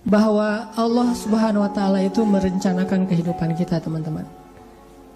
bahwa Allah Subhanahu wa Ta'ala itu merencanakan kehidupan kita, teman-teman.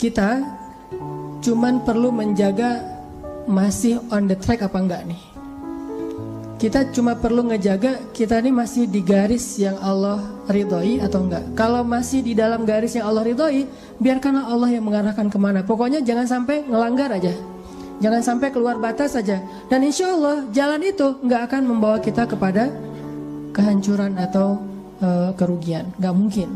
Kita cuman perlu menjaga masih on the track apa enggak nih. Kita cuma perlu ngejaga kita ini masih di garis yang Allah ridhoi atau enggak. Kalau masih di dalam garis yang Allah ridhoi, biarkanlah Allah yang mengarahkan kemana. Pokoknya jangan sampai ngelanggar aja, jangan sampai keluar batas aja. Dan insya Allah jalan itu nggak akan membawa kita kepada kehancuran atau kerugian. Nggak mungkin.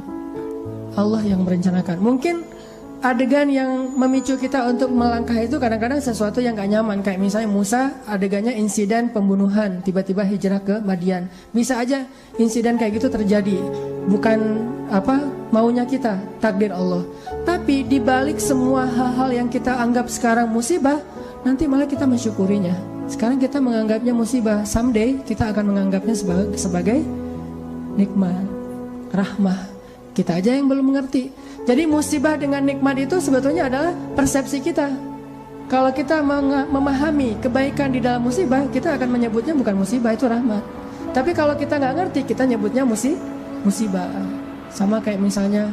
Allah yang merencanakan. Mungkin adegan yang memicu kita untuk melangkah itu kadang-kadang sesuatu yang gak nyaman. Kayak misalnya Musa, adegannya insiden pembunuhan, tiba-tiba hijrah ke Madian. Bisa aja insiden kayak gitu terjadi, bukan maunya kita, takdir Allah. Tapi dibalik semua hal-hal yang kita anggap sekarang musibah, nanti malah kita mensyukurinya. Sekarang kita menganggapnya musibah, someday kita akan menganggapnya sebagai nikmat, rahmah. Kita aja yang belum mengerti. Jadi musibah dengan nikmat itu sebetulnya adalah persepsi kita. Kalau kita memahami kebaikan di dalam musibah, kita akan menyebutnya bukan musibah, itu rahmat. Tapi kalau kita nggak ngerti, kita nyebutnya musibah. Sama kayak misalnya,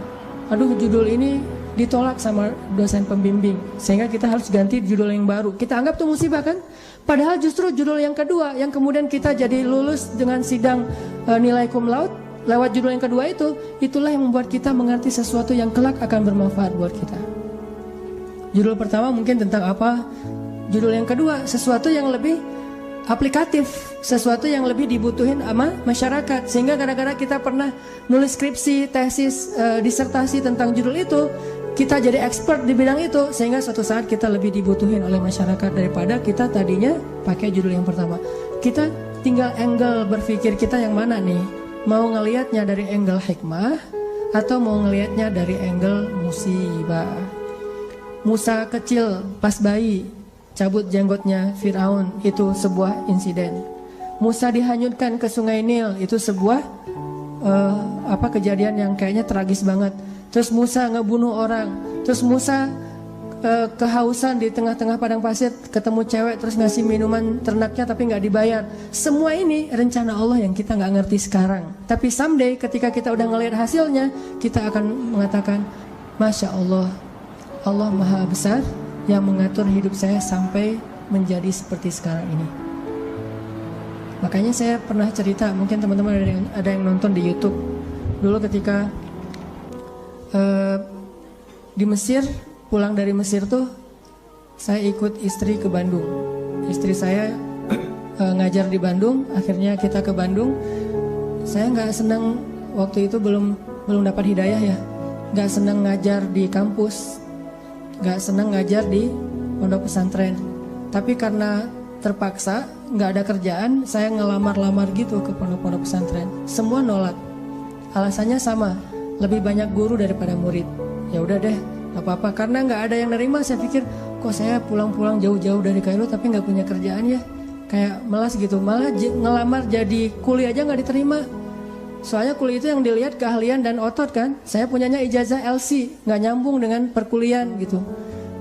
aduh judul ini ditolak sama dosen pembimbing, sehingga kita harus ganti judul yang baru. Kita anggap itu musibah kan? Padahal justru judul yang kedua, yang kemudian kita jadi lulus dengan sidang nilai cum laude, lewat judul yang kedua itu, itulah yang membuat kita mengerti sesuatu yang kelak akan bermanfaat buat kita. Judul pertama mungkin tentang apa, judul yang kedua sesuatu yang lebih aplikatif, sesuatu yang lebih dibutuhin sama masyarakat. Sehingga kadang-kadang kita pernah nulis skripsi, tesis, disertasi tentang judul itu, kita jadi expert di bidang itu, sehingga suatu saat kita lebih dibutuhin oleh masyarakat daripada kita tadinya pakai judul yang pertama. Kita tinggal angle berpikir kita yang mana nih. Mau ngelihatnya dari angle hikmah atau mau ngelihatnya dari angle musibah. Musa kecil pas bayi cabut jenggotnya Firaun, itu sebuah insiden. Musa dihanyutkan ke sungai Nil, itu sebuah kejadian yang kayaknya tragis banget. Terus Musa ngebunuh orang, terus Musa kehausan di tengah-tengah padang pasir, ketemu cewek terus ngasih minuman ternaknya tapi nggak dibayar. Semua ini rencana Allah yang kita nggak ngerti sekarang. Tapi someday ketika kita udah ngelihat hasilnya, kita akan mengatakan, Masya Allah, Allah Maha Besar yang mengatur hidup saya sampai menjadi seperti sekarang ini. Makanya saya pernah cerita, mungkin teman-teman ada yang nonton di YouTube. Dulu ketika di Mesir, pulang dari Mesir tuh, saya ikut istri ke Bandung. Istri saya ngajar di Bandung, akhirnya kita ke Bandung. Saya nggak senang waktu itu belum dapat hidayah ya, nggak senang ngajar di kampus, nggak senang ngajar di pondok pesantren. Tapi karena terpaksa, nggak ada kerjaan, saya ngelamar-lamar gitu ke pondok-pondok pesantren. Semua nolak, alasannya sama, lebih banyak guru daripada murid. Ya udah deh, gak apa-apa, karena nggak ada yang nerima. Saya pikir, kok saya pulang-pulang jauh-jauh dari Kairo tapi nggak punya kerjaan ya, kayak melas gitu. Malah ngelamar jadi kuli aja nggak diterima. Soalnya kuli itu yang dilihat keahlian dan otot kan. Saya punyanya ijazah LC, nggak nyambung dengan perkuliahan gitu.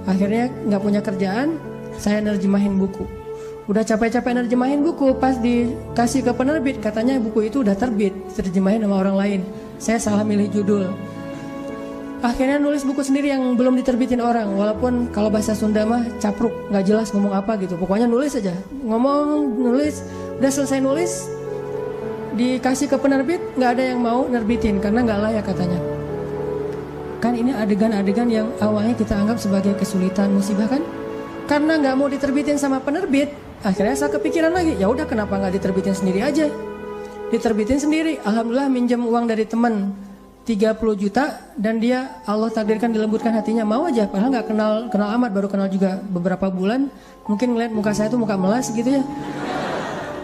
Akhirnya nggak punya kerjaan, saya nerjemahin buku. Udah capek-capek nerjemahin buku, pas dikasih ke penerbit katanya buku itu udah terbit, terjemahin sama orang lain. Saya salah milih judul. Akhirnya nulis buku sendiri yang belum diterbitin orang. Walaupun kalau bahasa Sunda mah capruk, gak jelas ngomong apa gitu. Pokoknya nulis aja, nulis. Udah selesai nulis, dikasih ke penerbit, gak ada yang mau nerbitin karena gak layak katanya. Kan ini adegan-adegan yang awalnya kita anggap sebagai kesulitan, musibah kan. Karena gak mau diterbitin sama penerbit, akhirnya saya kepikiran lagi, ya udah kenapa gak diterbitin sendiri aja. Diterbitin sendiri, alhamdulillah minjem uang dari teman 30 juta, dan dia Allah takdirkan dilembutkan hatinya, mau aja, padahal nggak kenal amat, baru kenal juga beberapa bulan. Mungkin ngeliat muka saya tuh muka melas gitu ya.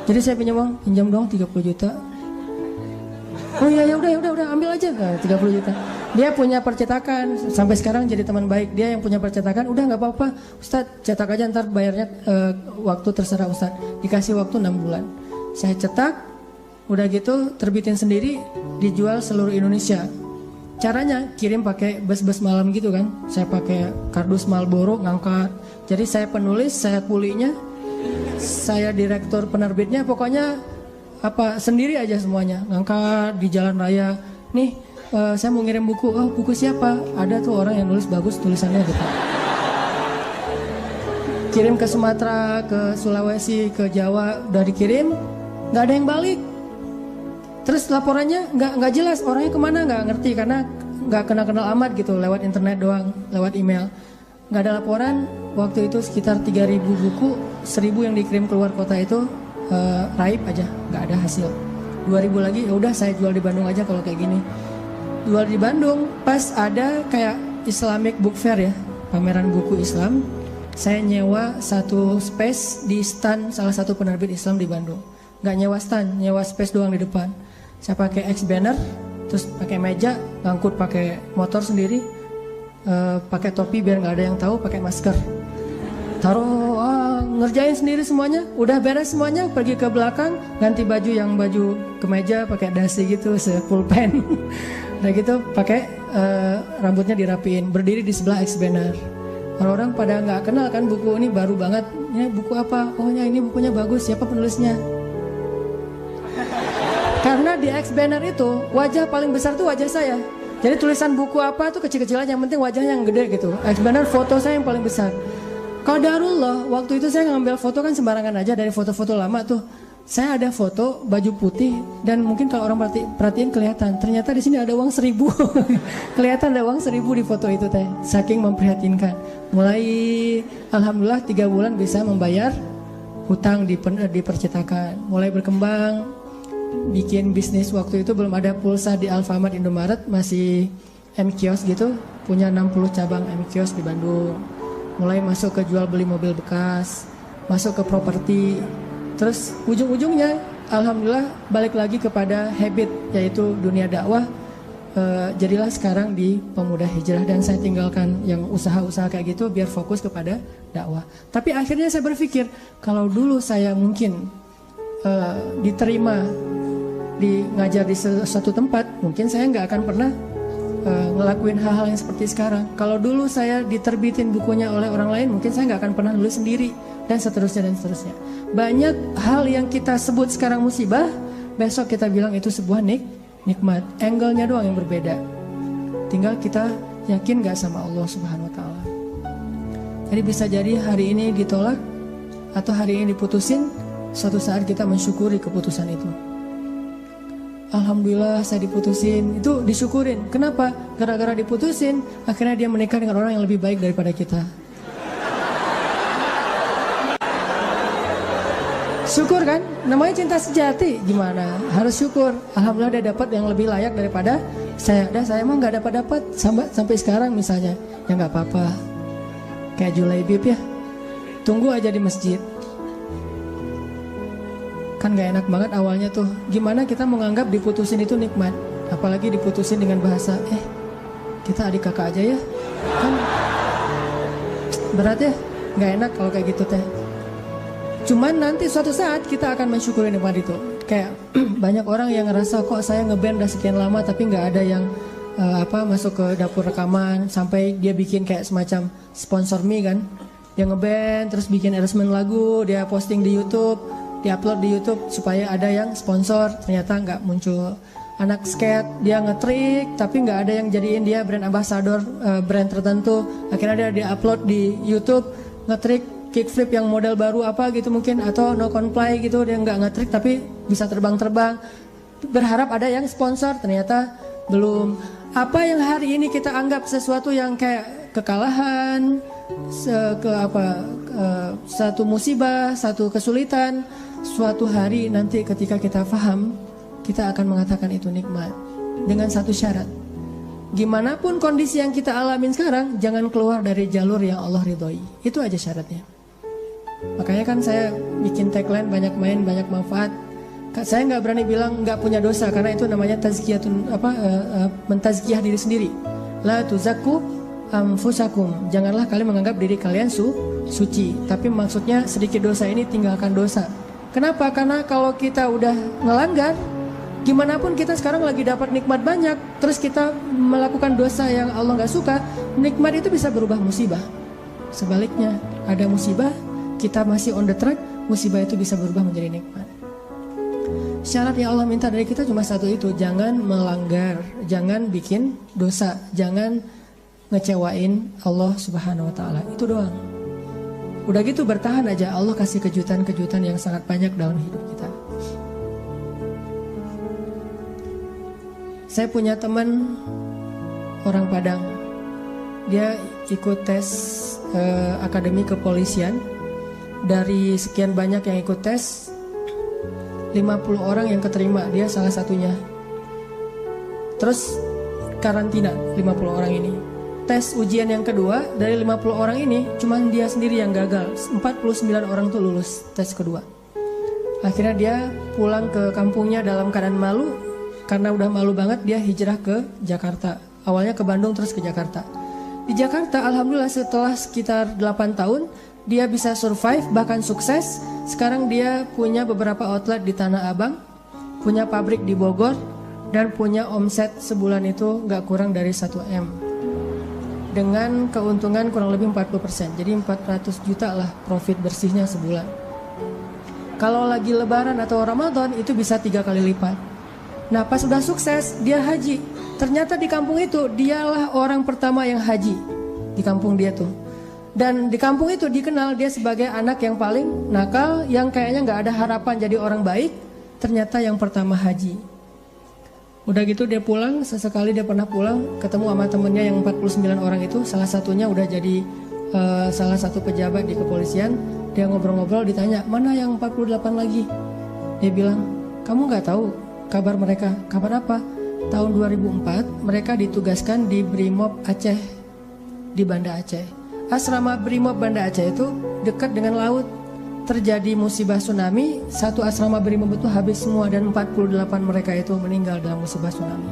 Jadi saya pinjam dong 30 juta. Oh iya, ya udah ambil aja. Nah, 30 juta. Dia punya percetakan, sampai sekarang jadi teman baik. Dia yang punya percetakan, udah nggak apa-apa Ustadz, cetak aja, ntar bayarnya waktu terserah Ustadz. Dikasih waktu 6 bulan. Saya cetak, udah gitu terbitin sendiri, dijual seluruh Indonesia. Caranya kirim pakai bus-bus malam gitu kan. Saya pakai kardus Marlboro ngangkat. Jadi saya penulis, saya kulinya, saya direktur penerbitnya, pokoknya sendiri aja semuanya, ngangkat di jalan raya. Nih, saya mau ngirim buku. Oh, buku siapa? Ada tuh orang yang nulis bagus tulisannya gitu. Kirim ke Sumatera, ke Sulawesi, ke Jawa, udah dikirim, nggak ada yang balik. Terus laporannya nggak jelas, orangnya kemana nggak ngerti karena nggak kenal amat gitu, lewat internet doang, lewat email. Nggak ada laporan. Waktu itu sekitar 3.000 buku, 1.000 yang dikirim keluar kota itu raib aja, nggak ada hasil. 2.000 lagi, ya udah saya jual di Bandung aja kalau kayak gini. Jual di Bandung, pas ada kayak Islamic Book Fair ya, pameran buku Islam. Saya nyewa satu space di stand salah satu penerbit Islam di Bandung. Nggak nyewa stand, nyewa space doang di depan. Saya pakai X banner, terus pakai meja, ngangkut pakai motor sendiri, pakai topi biar nggak ada yang tahu, pakai masker. Taruh, ngerjain sendiri semuanya. Udah beres semuanya, pergi ke belakang, ganti baju yang baju kemeja, pakai dasi gitu, sepulpen. Udah gitu, pakai rambutnya dirapiin, berdiri di sebelah X banner. Orang-orang pada nggak kenal kan buku ini baru banget. Ini buku apa? Oh ya ini bukunya bagus. Siapa penulisnya? Karena di X banner itu wajah paling besar tuh wajah saya. Jadi tulisan buku apa tuh kecil-kecil aja. Yang penting wajahnya yang gede gitu. X banner foto saya yang paling besar. Qadarullah waktu itu saya ngambil foto kan sembarangan aja dari foto-foto lama tuh. Saya ada foto baju putih dan mungkin kalau orang perhatiin kelihatan. Ternyata di sini ada uang 1.000. Kelihatan ada uang 1.000 di foto itu teh. Saking memprihatinkan. Mulai alhamdulillah 3 bulan bisa membayar hutang di percetakan. Mulai berkembang, bikin bisnis. Waktu itu belum ada pulsa di Alfamart, Indomaret, masih M-Kios gitu. Punya 60 cabang M-Kios di Bandung. Mulai masuk ke jual beli mobil bekas, masuk ke properti. Terus ujung-ujungnya alhamdulillah balik lagi kepada habit, yaitu dunia dakwah. Jadilah sekarang di Pemuda Hijrah dan saya tinggalkan yang usaha-usaha kayak gitu biar fokus kepada dakwah. Tapi akhirnya saya berpikir kalau dulu saya mungkin diterima di ngajar di suatu tempat, mungkin saya nggak akan pernah ngelakuin hal-hal yang seperti sekarang. Kalau dulu saya diterbitin bukunya oleh orang lain, mungkin saya nggak akan pernah nulis sendiri dan seterusnya dan seterusnya. Banyak hal yang kita sebut sekarang musibah, besok kita bilang itu sebuah nikmat. Angle-nya doang yang berbeda. Tinggal kita yakin gak sama Allah Subhanahu Wa Taala. Jadi bisa jadi hari ini ditolak atau hari ini diputusin, suatu saat kita mensyukuri keputusan itu. Alhamdulillah saya diputusin, itu disyukurin. Kenapa? Gara-gara diputusin, akhirnya dia menikah dengan orang yang lebih baik daripada kita. Syukur kan? Namanya cinta sejati. Gimana? Harus syukur. Alhamdulillah dia dapat yang lebih layak daripada saya. Dan saya emang gak dapat sampai sekarang misalnya. Ya gak apa-apa. Kayak Julaibib ya. Tunggu aja di masjid. Kan gak enak banget awalnya tuh. Gimana kita menganggap diputusin itu nikmat. Apalagi diputusin dengan bahasa kita adik kakak aja ya. Kan berat ya. Gak enak kalau kayak gitu teh. Cuman nanti suatu saat kita akan mensyukuri nikmat itu. Kayak banyak orang yang ngerasa kok saya ngeband udah sekian lama tapi nggak ada yang masuk ke dapur rekaman, sampai dia bikin kayak semacam sponsor me kan. Dia ngeband terus bikin arrangement lagu, dia posting di YouTube, diupload di YouTube supaya ada yang sponsor. Ternyata nggak muncul. Anak skate dia ngetrik tapi nggak ada yang jadiin dia brand ambassador brand tertentu. Akhirnya dia upload di YouTube ngetrik kickflip yang model baru apa gitu mungkin, atau no comply gitu, dia nggak ngetrik tapi bisa terbang-terbang, berharap ada yang sponsor, ternyata belum. Apa yang hari ini kita anggap sesuatu yang kayak kekalahan, satu musibah, satu kesulitan, suatu hari nanti ketika kita paham, kita akan mengatakan itu nikmat dengan satu syarat. Gimana pun kondisi yang kita alamin sekarang, jangan keluar dari jalur yang Allah ridhoi. Itu aja syaratnya. Makanya kan saya bikin tagline banyak main, banyak manfaat. Saya nggak berani bilang nggak punya dosa karena itu namanya tazkiyatun mentazkiyah diri sendiri. La tuzakku anfusakum. Janganlah kalian menganggap diri kalian suci. Tapi maksudnya sedikit dosa ini tinggalkan dosa. Kenapa? Karena kalau kita udah melanggar, gimana pun kita sekarang lagi dapat nikmat banyak, terus kita melakukan dosa yang Allah nggak suka, nikmat itu bisa berubah musibah. Sebaliknya, ada musibah, kita masih on the track, musibah itu bisa berubah menjadi nikmat. Syarat yang Allah minta dari kita cuma satu itu, jangan melanggar, jangan bikin dosa, jangan ngecewain Allah Subhanahu wa taala. Itu doang. Udah gitu bertahan aja, Allah kasih kejutan-kejutan yang sangat banyak dalam hidup kita. Saya punya teman orang Padang. Dia ikut tes akademi kepolisian. Dari sekian banyak yang ikut tes, 50 orang yang keterima, dia salah satunya. Terus karantina 50 orang ini. Tes ujian yang kedua, dari 50 orang ini cuman dia sendiri yang gagal. 49 orang tuh lulus tes kedua. Akhirnya dia pulang ke kampungnya dalam keadaan malu. Karena udah malu banget, dia hijrah ke Jakarta. Awalnya ke Bandung terus ke Jakarta. Di Jakarta alhamdulillah setelah sekitar 8 tahun dia bisa survive, bahkan sukses. Sekarang dia punya beberapa outlet di Tanah Abang, punya pabrik di Bogor, dan punya omset sebulan itu gak kurang dari 1M. Dengan keuntungan kurang lebih 40%. Jadi 400 juta lah profit bersihnya sebulan. Kalau lagi lebaran atau Ramadan itu bisa 3 kali lipat. Nah pas sudah sukses dia haji. Ternyata di kampung itu dialah orang pertama yang haji. Di kampung dia tuh. Dan di kampung itu dikenal dia sebagai anak yang paling nakal, yang kayaknya gak ada harapan jadi orang baik. Ternyata yang pertama haji. Udah gitu dia pulang, sesekali dia pernah pulang ketemu sama temennya yang 49 orang itu. Salah satunya udah jadi salah satu pejabat di kepolisian. Dia ngobrol-ngobrol, ditanya mana yang 48 lagi. Dia bilang, kamu gak tahu kabar mereka? Kabar apa? Tahun 2004 mereka ditugaskan di Brimob Aceh, di Banda Aceh. Asrama Brimob Banda Aceh itu dekat dengan laut. Terjadi musibah tsunami, satu asrama Brimob itu habis semua dan 48 mereka itu meninggal dalam musibah tsunami.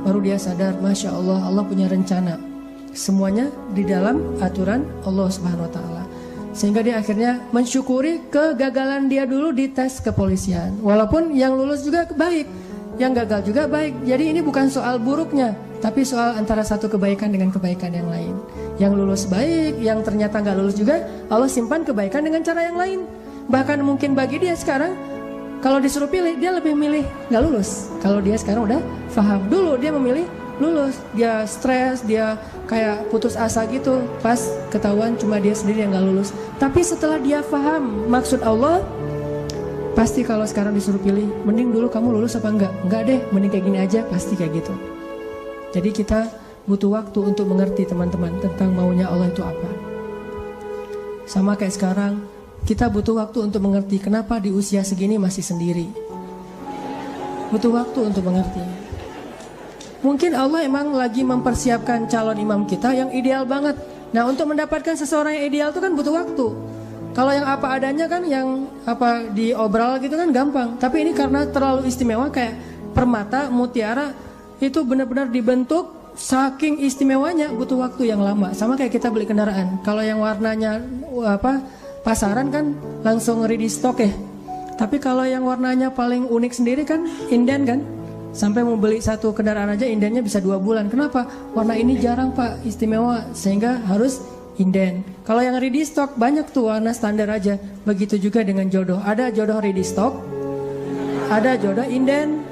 Baru dia sadar, Masya Allah, Allah punya rencana. Semuanya di dalam aturan Allah Subhanahu wa Ta'ala. Sehingga dia akhirnya mensyukuri kegagalan dia dulu di tes kepolisian. Walaupun yang lulus juga baik, yang gagal juga baik. Jadi ini bukan soal buruknya, tapi soal antara satu kebaikan dengan kebaikan yang lain. Yang lulus baik, yang ternyata gak lulus juga, Allah simpan kebaikan dengan cara yang lain. Bahkan mungkin bagi dia sekarang, kalau disuruh pilih, dia lebih milih gak lulus. Kalau dia sekarang udah paham. Dulu dia memilih lulus, dia stres, dia kayak putus asa gitu. Pas ketahuan cuma dia sendiri yang gak lulus. Tapi setelah dia paham maksud Allah, pasti kalau sekarang disuruh pilih, mending dulu kamu lulus apa enggak? Enggak deh, mending kayak gini aja, pasti kayak gitu. Jadi kita butuh waktu untuk mengerti teman-teman tentang maunya Allah itu apa. Sama kayak sekarang, kita butuh waktu untuk mengerti kenapa di usia segini masih sendiri. Butuh waktu untuk mengerti. Mungkin Allah emang lagi mempersiapkan calon imam kita yang ideal banget. Nah untuk mendapatkan seseorang yang ideal itu kan butuh waktu. Kalau yang apa adanya kan, yang apa diobral gitu kan gampang. Tapi ini karena terlalu istimewa, kayak permata, mutiara, itu benar-benar dibentuk. Saking istimewanya butuh waktu yang lama. Sama kayak kita beli kendaraan. Kalau yang warnanya pasaran kan langsung ready stock ya. Tapi kalau yang warnanya paling unik sendiri kan inden kan. Sampai mau beli satu kendaraan aja indennya bisa 2 bulan. Kenapa? Warna ini jarang pak, istimewa, sehingga harus inden. Kalau yang ready stock banyak tuh warna standar aja. Begitu juga dengan jodoh. Ada jodoh ready stock, ada jodoh inden.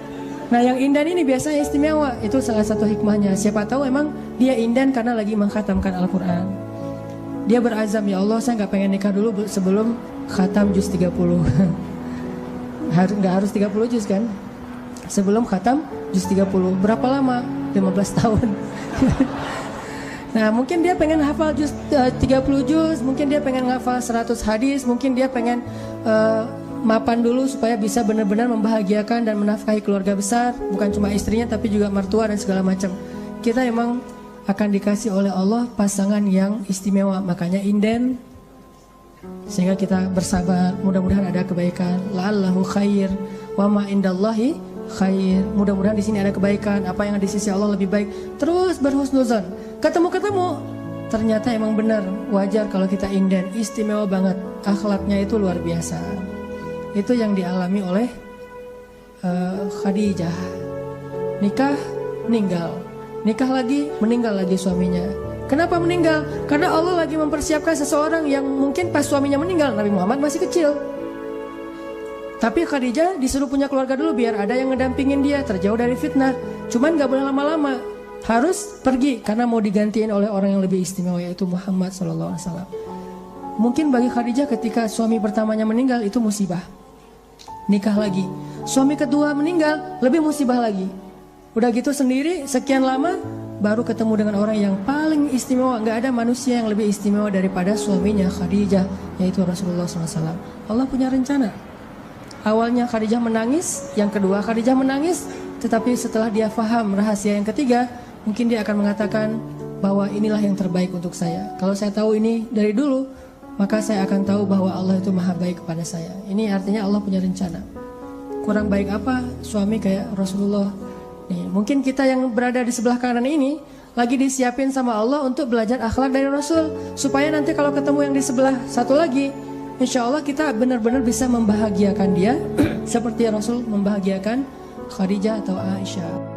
Nah yang inden ini biasanya istimewa. Itu salah satu hikmahnya. Siapa tahu emang dia inden karena lagi mengkhatamkan Al-Quran. Dia berazam, ya Allah saya gak pengen nikah dulu sebelum khatam juz 30. Gak harus 30 juz kan. Sebelum khatam juz 30. Berapa lama? 15 tahun. Nah mungkin dia pengen hafal juz 30 juz. Mungkin dia pengen hafal 100 hadis. Mungkin dia pengen mapan dulu supaya bisa benar-benar membahagiakan dan menafkahi keluarga besar, bukan cuma istrinya tapi juga mertua dan segala macam. Kita emang akan dikasih oleh Allah pasangan yang istimewa, makanya inden. Sehingga kita bersabar, mudah-mudahan ada kebaikan. La'allahu khair wa ma indallahi khair. Mudah-mudahan di sini ada kebaikan, apa yang di sisi Allah lebih baik. Terus berhusnuzon. Ketemu-ketemu ternyata emang benar, wajar kalau kita inden, istimewa banget. Akhlaknya itu luar biasa. Itu yang dialami oleh Khadijah. Nikah, meninggal. Nikah lagi, meninggal lagi suaminya. Kenapa meninggal? Karena Allah lagi mempersiapkan seseorang yang mungkin pas suaminya meninggal, Nabi Muhammad masih kecil. Tapi Khadijah disuruh punya keluarga dulu biar ada yang ngedampingin dia terjauh dari fitnah. Cuman gak boleh lama-lama, harus pergi karena mau digantiin oleh orang yang lebih istimewa, yaitu Muhammad SAW. Mungkin bagi Khadijah ketika suami pertamanya meninggal itu musibah, nikah lagi. Suami kedua meninggal, lebih musibah lagi. Udah gitu sendiri sekian lama baru ketemu dengan orang yang paling istimewa. Gak ada manusia yang lebih istimewa daripada suaminya Khadijah, yaitu Rasulullah SAW. Allah punya rencana. Awalnya Khadijah menangis, yang kedua Khadijah menangis, tetapi setelah dia faham rahasia yang ketiga, mungkin dia akan mengatakan bahwa inilah yang terbaik untuk saya. Kalau saya tahu ini dari dulu, maka saya akan tahu bahwa Allah itu maha baik kepada saya. Ini artinya Allah punya rencana. Kurang baik apa suami kayak Rasulullah? Nih, mungkin kita yang berada di sebelah kanan ini lagi disiapin sama Allah untuk belajar akhlak dari Rasul, supaya nanti kalau ketemu yang di sebelah satu lagi, insya Allah kita benar-benar bisa membahagiakan dia seperti Rasul membahagiakan Khadijah atau Aisyah.